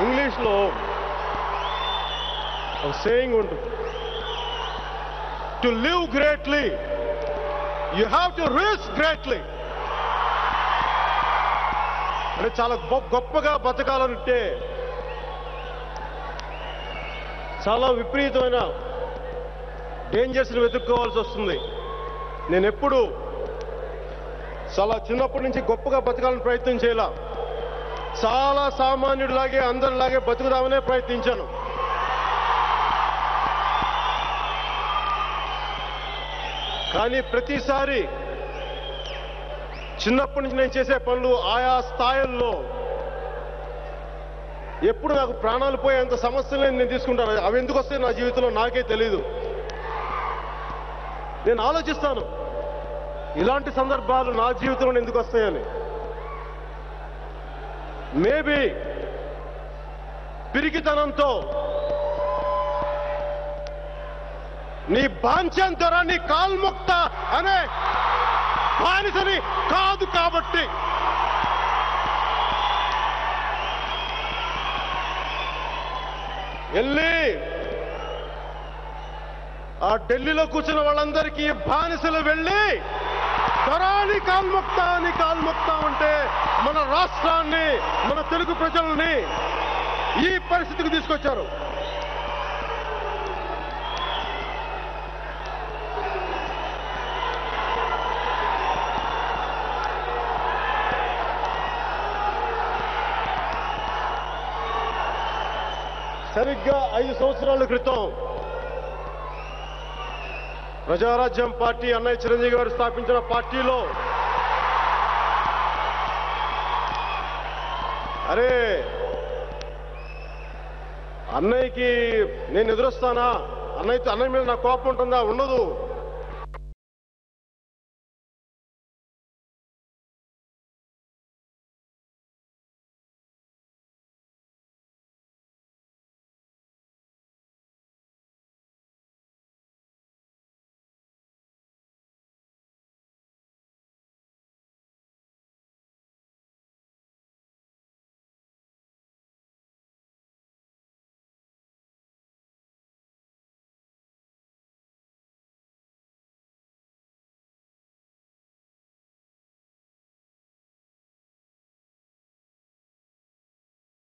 ఇంగ్లీష్లో ఒక సేయింగ్ ఉంటుంది, to live greatly you have to risk greatly. అంటే చాలా గొప్పగా బతకాలంటే చాలా విపరీతమైన డేంజర్స్ని వెతుక్కోవాల్సి వస్తుంది. నేను ఎప్పుడు చాలా చిన్నప్పటి నుంచి గొప్పగా బతకాలని ప్రయత్నం చేయాల, చాలా సామాన్యుడిలాగే అందరిలాగే బతుకుదామనే ప్రయత్నించాను. కానీ ప్రతిసారి చిన్నప్పటి నుంచి నేను చేసే పనులు ఆయా స్థాయిల్లో ఎప్పుడు నాకు ప్రాణాలు పోయేంత సమస్యలను నేను తీసుకుంటాను. అవి ఎందుకు వస్తాయి నా జీవితంలో నాకే తెలీదు. నేను ఆలోచిస్తాను ఇలాంటి సందర్భాలు నా జీవితంలో ఎందుకు వస్తాయని. మేబీ పిరికితనంతో నీ బాంఛన్ ద్వారా నీ కాల్ముక్త అనే బానిసని కాదు కాబట్టి. వెళ్ళి ఆ ఢిల్లీలో కూర్చున్న వాళ్ళందరికీ బానిసలు వెళ్ళి దొరాని కాల్ముక్త అంటే మన రాష్ట్రాన్ని, మన తెలుగు ప్రజల్ని ఈ పరిస్థితికి తీసుకొచ్చారు. సరిగ్గా 5 సంవత్సరాల క్రితం ప్రజారాజ్యం పార్టీ అన్నయ్య చిరంజీవి గారు స్థాపించిన పార్టీలో అరే అన్నయ్యకి నేను ఎదురొస్తానా, అన్నయ్య మీద నాకు కోపం ఉంటుందా? ఉండదు.